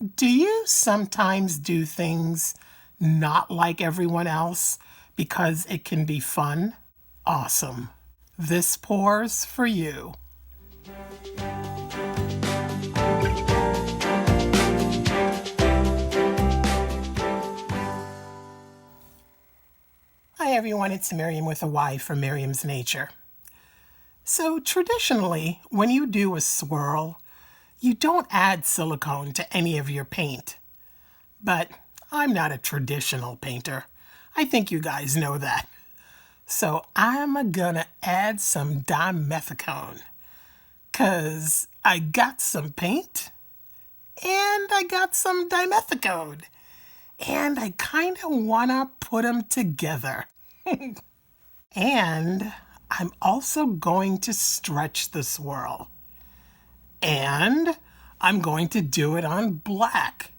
Do you sometimes do things not like everyone else because it can be fun? Awesome. This pours for you. Hi everyone, it's Miriam with a Y for Miriam's Nature. So traditionally, when you do a swirl, you don't add silicone to any of your paint. But I'm not a traditional painter. I think you guys know that. So I'm gonna add some dimethicone. 'Cause I got some paint and I got some dimethicone. And I kinda wanna put them together. And I'm also going to stretch the swirl. And I'm going to do it on black.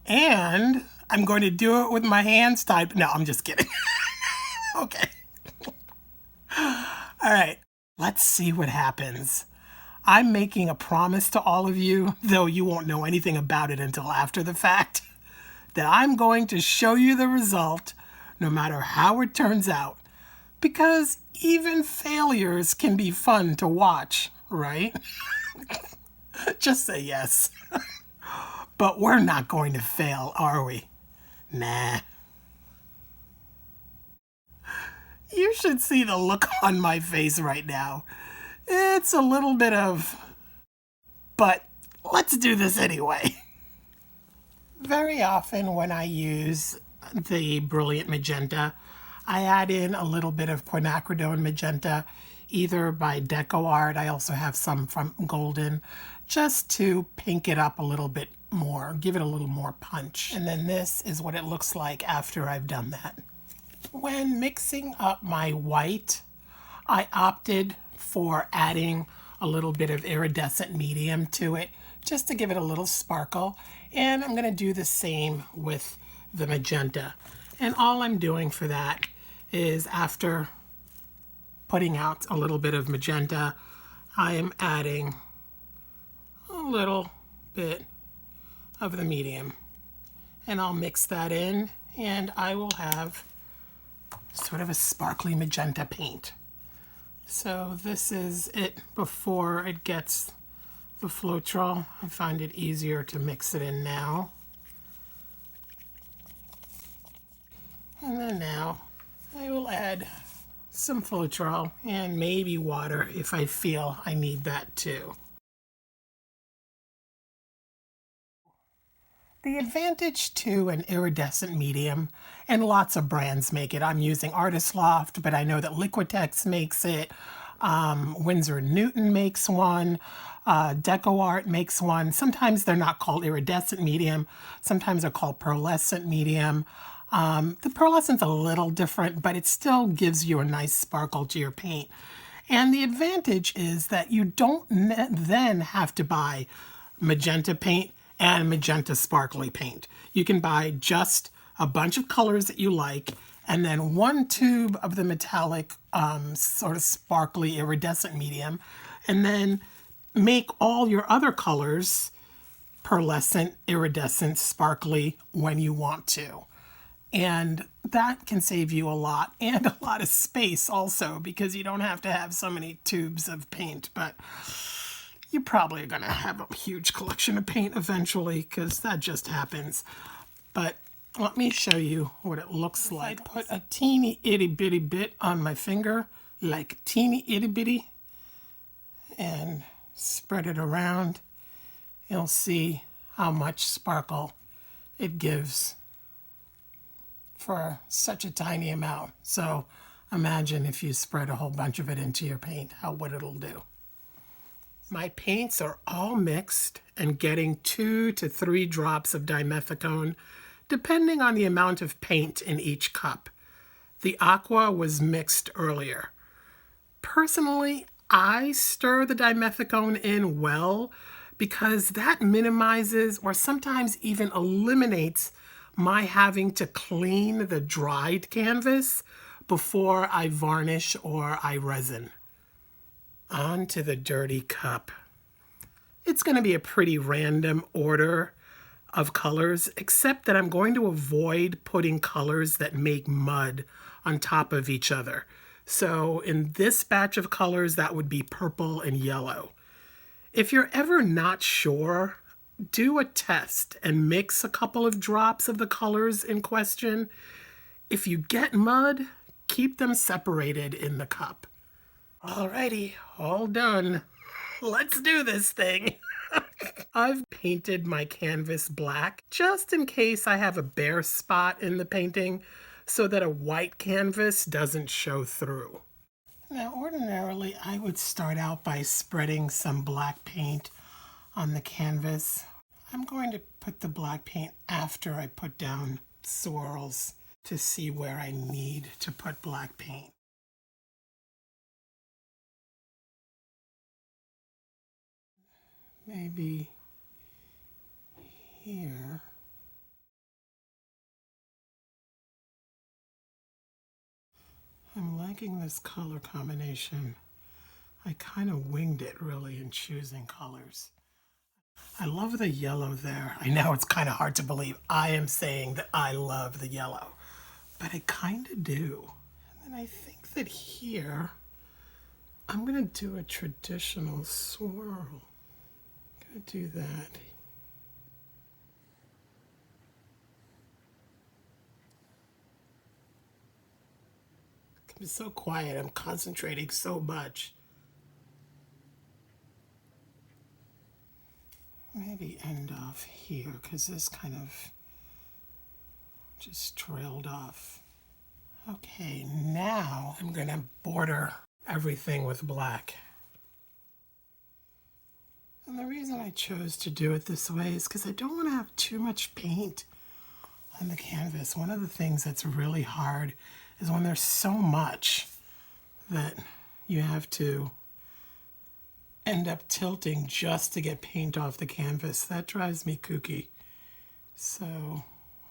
And I'm going to do it with my hands tied. No, I'm just kidding. Okay. All right, let's see what happens. I'm making a promise to all of you, though you won't know anything about it until after the fact, that I'm going to show you the result no matter how it turns out. Because even failures can be fun to watch, right? Just say yes. But we're not going to fail, are we? Nah. You should see the look on my face right now. It's a little bit of... But let's do this anyway. Very often when I use the Brilliant Magenta, I add in a little bit of quinacridone magenta, either by Deco Art. I also have some from Golden, just to pink it up a little bit more, give it a little more punch. And then this is what it looks like after I've done that. When mixing up my white, I opted for adding a little bit of iridescent medium to it, just to give it a little sparkle. And I'm gonna do the same with the magenta. And all I'm doing for that is, after putting out a little bit of magenta, I am adding a little bit of the medium. And I'll mix that in, and I will have sort of a sparkly magenta paint. So this is it before it gets the Floetrol. I find it easier to mix it in now. And then now I will add some Floetrol and maybe water if I feel I need that too. The advantage to an iridescent medium, and lots of brands make it. I'm using Artist Loft, but I know that Liquitex makes it. Winsor & Newton makes one. Deco Art makes one. Sometimes they're not called iridescent medium. Sometimes they're called pearlescent medium. The pearlescent's a little different, but it still gives you a nice sparkle to your paint. And the advantage is that you don't then have to buy magenta paint and magenta sparkly paint. You can buy just a bunch of colors that you like, and then one tube of the metallic sort of sparkly iridescent medium, and then make all your other colors pearlescent, iridescent, sparkly when you want to. And that can save you a lot, and a lot of space also, because you don't have to have so many tubes of paint. But you probably are going to have a huge collection of paint eventually, because that just happens. But let me show you what it looks like. I put a teeny itty bitty bit on my finger, like teeny itty bitty, and spread it around. You'll see how much sparkle it gives for such a tiny amount. So imagine if you spread a whole bunch of it into your paint, what it'll do. My paints are all mixed and getting 2 to 3 drops of dimethicone, depending on the amount of paint in each cup. The Aqua was mixed earlier. Personally, I stir the dimethicone in well, because that minimizes or sometimes even eliminates my having to clean the dried canvas before I varnish or I resin. On to the dirty cup. It's going to be a pretty random order of colors, except that I'm going to avoid putting colors that make mud on top of each other. So in this batch of colors, that would be purple and yellow. If you're ever not sure, do a test and mix a couple of drops of the colors in question. If you get mud, keep them separated in the cup. Alrighty, all done. Let's do this thing. I've painted my canvas black just in case I have a bare spot in the painting so that a white canvas doesn't show through. Now, ordinarily, I would start out by spreading some black paint on the canvas. I'm going to put the black paint after I put down swirls to see where I need to put black paint. Maybe here. I'm liking this color combination. I kind of winged it really in choosing colors. I love the yellow there. I know it's kind of hard to believe I am saying that I love the yellow, but I kind of do. And then I think that here, I'm going to do a traditional swirl. I'm going to do that. I'm so quiet, I'm concentrating so much. Maybe end off here, because this kind of just trailed off. Okay, now I'm gonna border everything with black. And the reason I chose to do it this way is because I don't want to have too much paint on the canvas. One of the things that's really hard is when there's so much that you have to end up tilting just to get paint off the canvas. That drives me kooky. So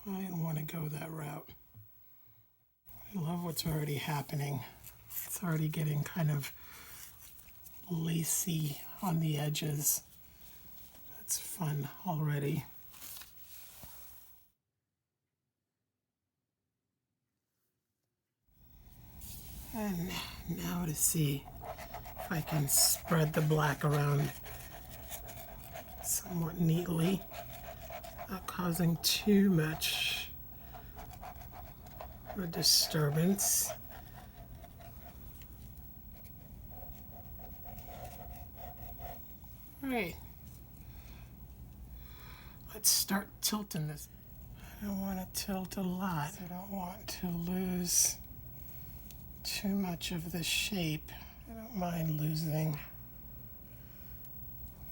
I don't want to go that route. I love what's already happening. It's already getting kind of lacy on the edges. That's fun already. And now to see if I can spread the black around somewhat neatly, not causing too much of a disturbance. All right, let's start tilting this. I don't want to tilt a lot. I don't want to lose too much of the shape. I don't mind losing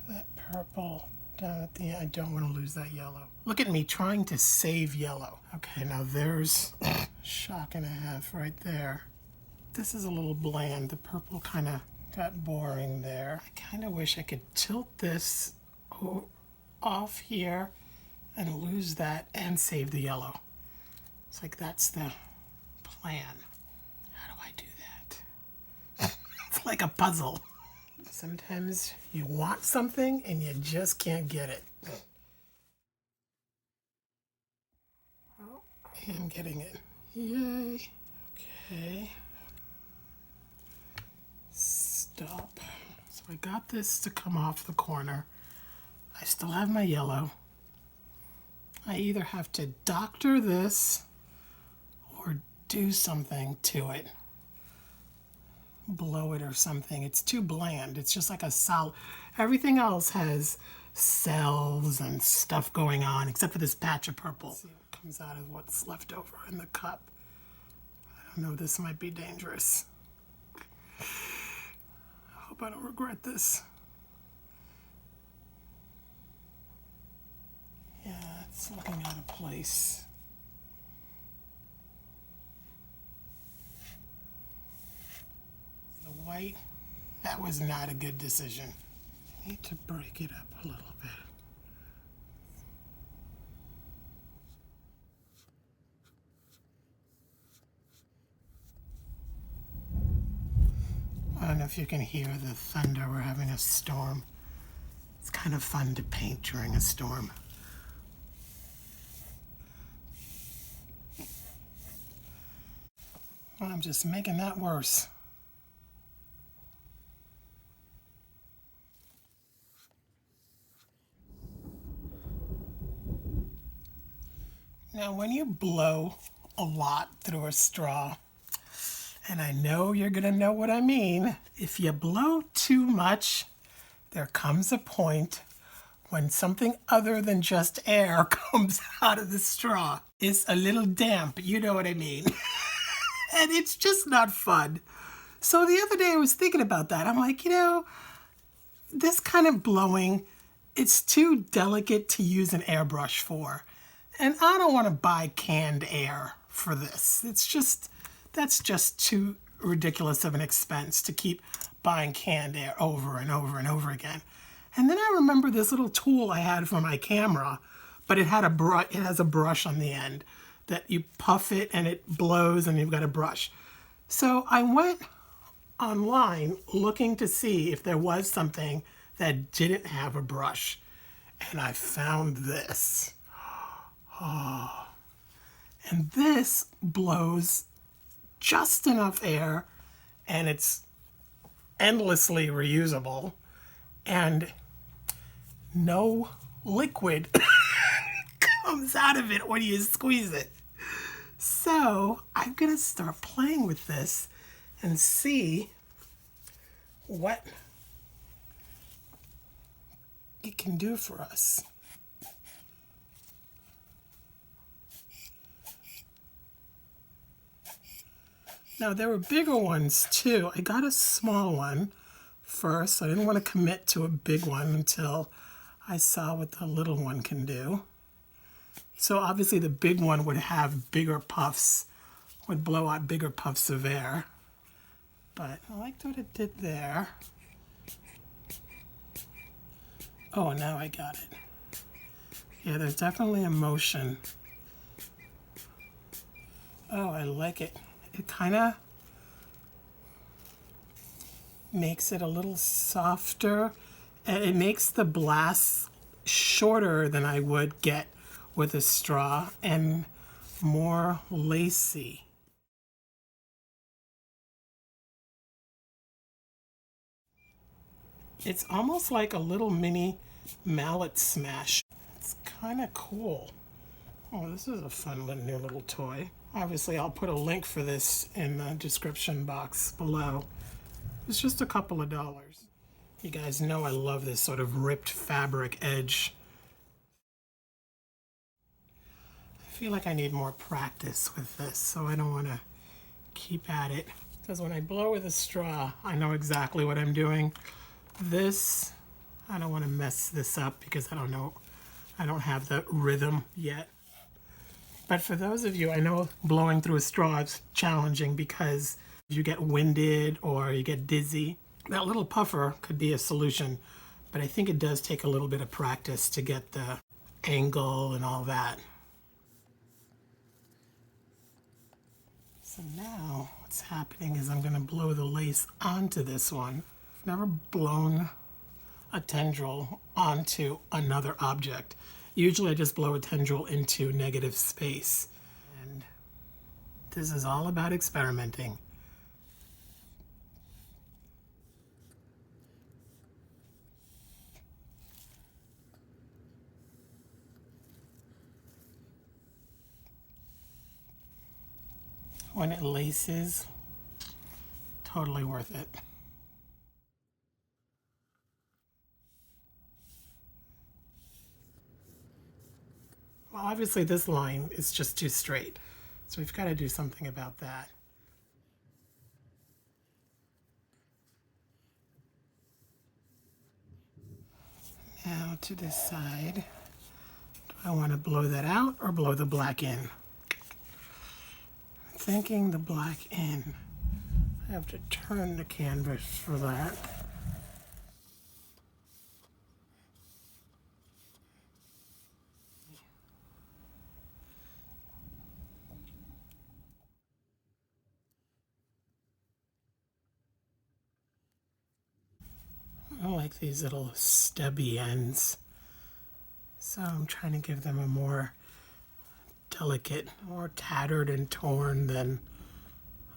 that purple down at the end. I don't want to lose that yellow. Look at me trying to save yellow. Okay, now there's a shock and a half right there. This is a little bland. The purple kind of got boring there. I kind of wish I could tilt this off here and lose that and save the yellow. It's like that's the plan. How do I do that? It's like a puzzle. Sometimes you want something and you just can't get it. Oh, I am getting it. Yay. Okay. Stop. So I got this to come off the corner. I still have my yellow. I either have to doctor this or do something to it. Blow it or something. It's too bland. It's just like a solid. Everything else has cells and stuff going on except for this patch of purple. Let's see what comes out of what's left over in the cup. I don't know, this might be dangerous. I hope I don't regret this. Yeah, it's looking out of place. The white, that was not a good decision. I need to break it up a little bit. I don't know if you can hear the thunder. We're having a storm. It's kind of fun to paint during a storm. Well, I'm just making that worse. Now, when you blow a lot through a straw, and I know you're gonna know what I mean, if you blow too much, there comes a point when something other than just air comes out of the straw. It's a little damp, you know what I mean. And it's just not fun. So the other day I was thinking about that. I'm like, this kind of blowing, it's too delicate to use an airbrush for. And I don't want to buy canned air for this. That's just too ridiculous of an expense to keep buying canned air over and over and over again. And then I remember this little tool I had for my camera, but it has a brush on the end that you puff it and it blows and you've got a brush. So I went online looking to see if there was something that didn't have a brush. And I found this. Oh. And this blows just enough air, and it's endlessly reusable, and no liquid comes out of it when you squeeze it. So I'm gonna start playing with this and see what it can do for us. Now, there were bigger ones too. I got a small one first. I didn't want to commit to a big one until I saw what the little one can do. So obviously the big one would have bigger puffs, would blow out bigger puffs of air. But I liked what it did there. Oh, now I got it. Yeah, there's definitely a motion. Oh, I like it. It kind of makes it a little softer. And it makes the blast shorter than I would get with a straw and more lacy. It's almost like a little mini mallet smash. It's kind of cool. Oh, this is a fun new little toy. Obviously, I'll put a link for this in the description box below. It's just a couple of dollars. You guys know I love this sort of ripped fabric edge. I feel like I need more practice with this, so I don't want to keep at it. Because when I blow with a straw, I know exactly what I'm doing. This, I don't want to mess this up because I don't have the rhythm yet. But for those of you, I know blowing through a straw is challenging because you get winded or you get dizzy. That little puffer could be a solution, but I think it does take a little bit of practice to get the angle and all that. So now what's happening is I'm going to blow the lace onto this one. I've never blown a tendril onto another object. Usually I just blow a tendril into negative space. And this is all about experimenting. When it laces, totally worth it. Well, obviously this line is just too straight, so we've got to do something about that. Now to decide, do I want to blow that out or blow the black in? I'm thinking the black in. I have to turn the canvas for that. Well, like these little stubby ends. So I'm trying to give them a more delicate, more tattered and torn than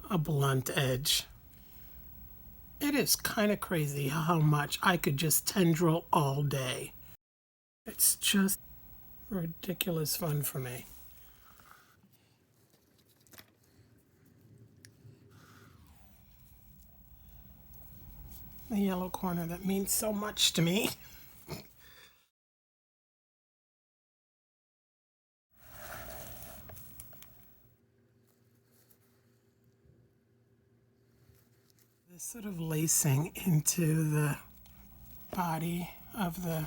a blunt edge. It is kind of crazy how much I could just tendril all day. It's just ridiculous fun for me. The yellow corner that means so much to me. This sort of lacing into the body of the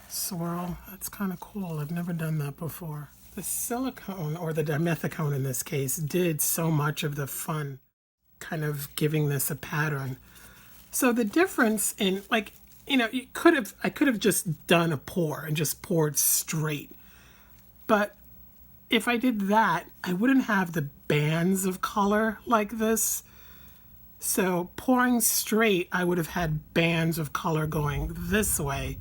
swirl, that's kind of cool. I've never done that before. The silicone, or the dimethicone in this case, did so much of the fun, kind of giving this a pattern. So the difference in, like, you know, I could have just done a pour and just poured straight. But if I did that, I wouldn't have the bands of color like this. So pouring straight, I would have had bands of color going this way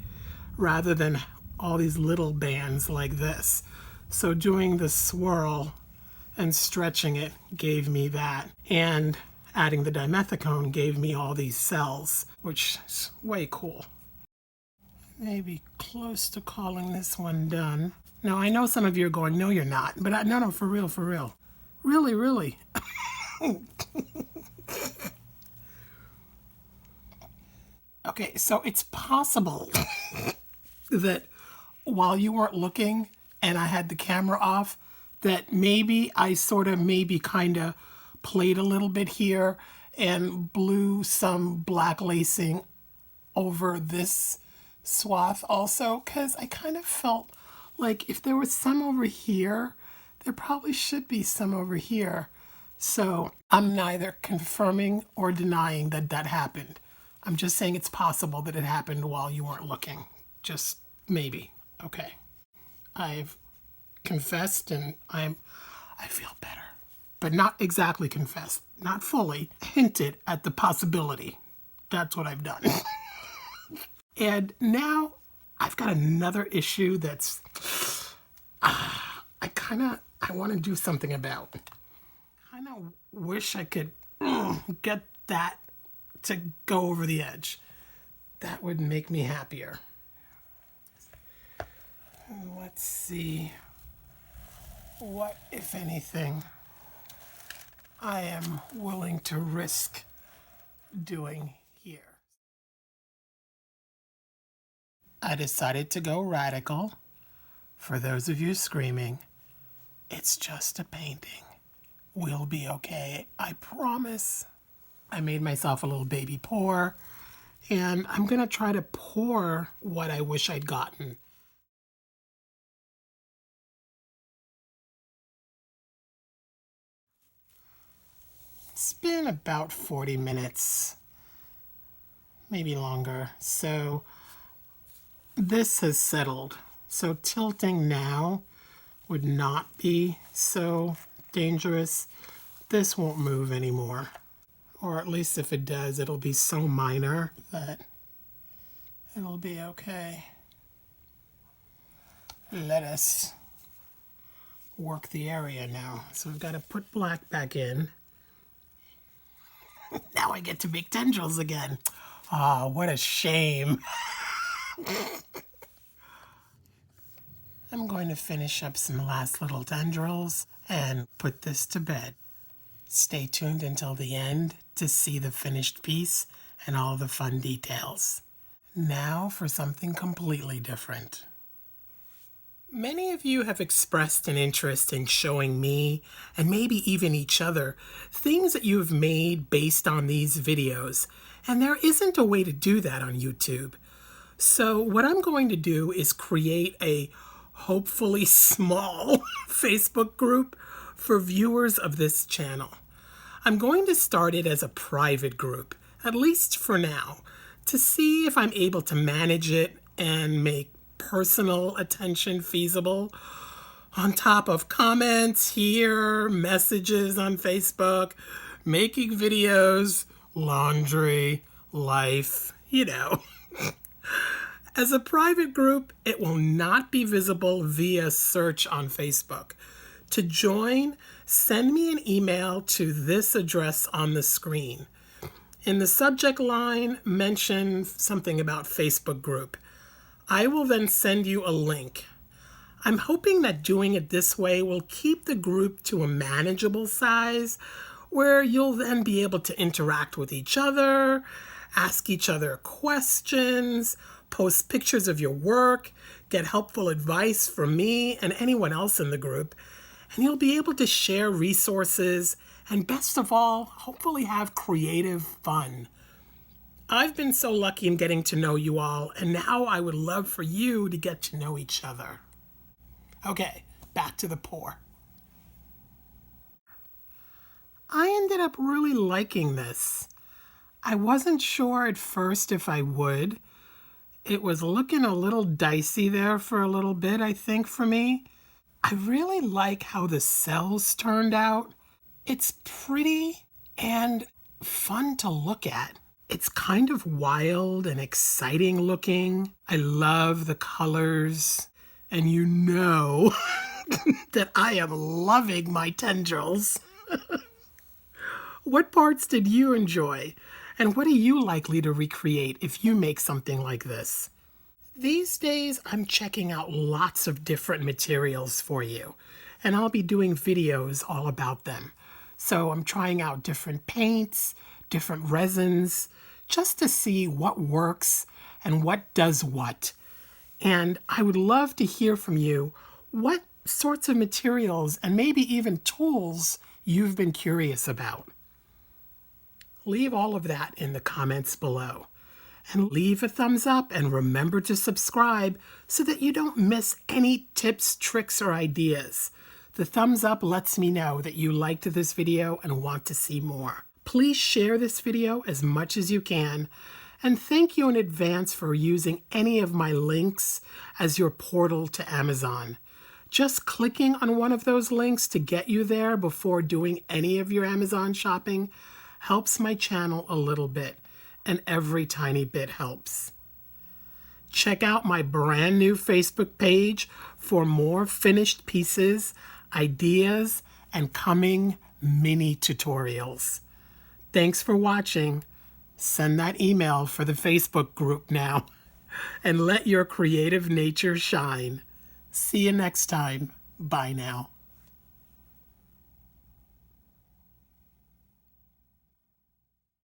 rather than all these little bands like this. So doing the swirl and stretching it gave me that. And adding the dimethicone gave me all these cells, which is way cool. Maybe close to calling this one done. Now, I know some of you are going, no, you're not. But no, for real, for real. Really, really. Okay, so it's possible that while you weren't looking and I had the camera off, that maybe I sort of kind of played a little bit here and blew some black lacing over this swath also, because I kind of felt like if there was some over here, there probably should be some over here. So I'm neither confirming or denying that that happened. I'm just saying it's possible that it happened while you weren't looking. Just maybe. Okay. I've confessed and I feel better. But not exactly confessed. Not fully. Hinted at the possibility. That's what I've done. And now I've got another issue that's I want to do something about. I kind of wish I could get that to go over the edge. That would make me happier. Let's see what, if anything, I am willing to risk doing here. I decided to go radical. For those of you screaming, it's just a painting. We'll be okay, I promise. I made myself a little baby pour, and I'm gonna try to pour what I wish I'd gotten. It's been about 40 minutes, maybe longer. So this has settled. So tilting now would not be so dangerous. This won't move anymore. Or at least if it does, it'll be so minor that it'll be okay. Let us work the area now. So we've got to put black back in. Now I get to make tendrils again. Ah, what a shame. I'm going to finish up some last little tendrils and put this to bed. Stay tuned until the end to see the finished piece and all the fun details. Now for something completely different. Many of you have expressed an interest in showing me, and maybe even each other, things that you have made based on these videos, and there isn't a way to do that on YouTube. So what I'm going to do is create a hopefully small Facebook group for viewers of this channel. I'm going to start it as a private group, at least for now, to see if I'm able to manage it and make personal attention feasible, on top of comments here, messages on Facebook, making videos, laundry, life, you know. As a private group, it will not be visible via search on Facebook. To join, send me an email to this address on the screen. In the subject line, mention something about Facebook group. I will then send you a link. I'm hoping that doing it this way will keep the group to a manageable size where you'll then be able to interact with each other, ask each other questions, post pictures of your work, get helpful advice from me and anyone else in the group, and you'll be able to share resources and, best of all, hopefully have creative fun. I've been so lucky in getting to know you all, and now I would love for you to get to know each other. Okay, back to the pour. I ended up really liking this. I wasn't sure at first if I would. It was looking a little dicey there for a little bit, I think, for me. I really like how the cells turned out. It's pretty and fun to look at. It's kind of wild and exciting looking. I love the colors. And you know that I am loving my tendrils. What parts did you enjoy? And what are you likely to recreate if you make something like this? These days, I'm checking out lots of different materials for you, and I'll be doing videos all about them. So I'm trying out different paints, different resins, just to see what works and what does what. And I would love to hear from you what sorts of materials and maybe even tools you've been curious about. Leave all of that in the comments below. And leave a thumbs up and remember to subscribe so that you don't miss any tips, tricks, or ideas. The thumbs up lets me know that you liked this video and want to see more. Please share this video as much as you can. And thank you in advance for using any of my links as your portal to Amazon. Just clicking on one of those links to get you there before doing any of your Amazon shopping helps my channel a little bit, and every tiny bit helps. Check out my brand new Facebook page for more finished pieces, ideas, and coming mini tutorials. Thanks for watching. Send that email for the Facebook group now, and let your creative nature shine. See you next time. Bye now.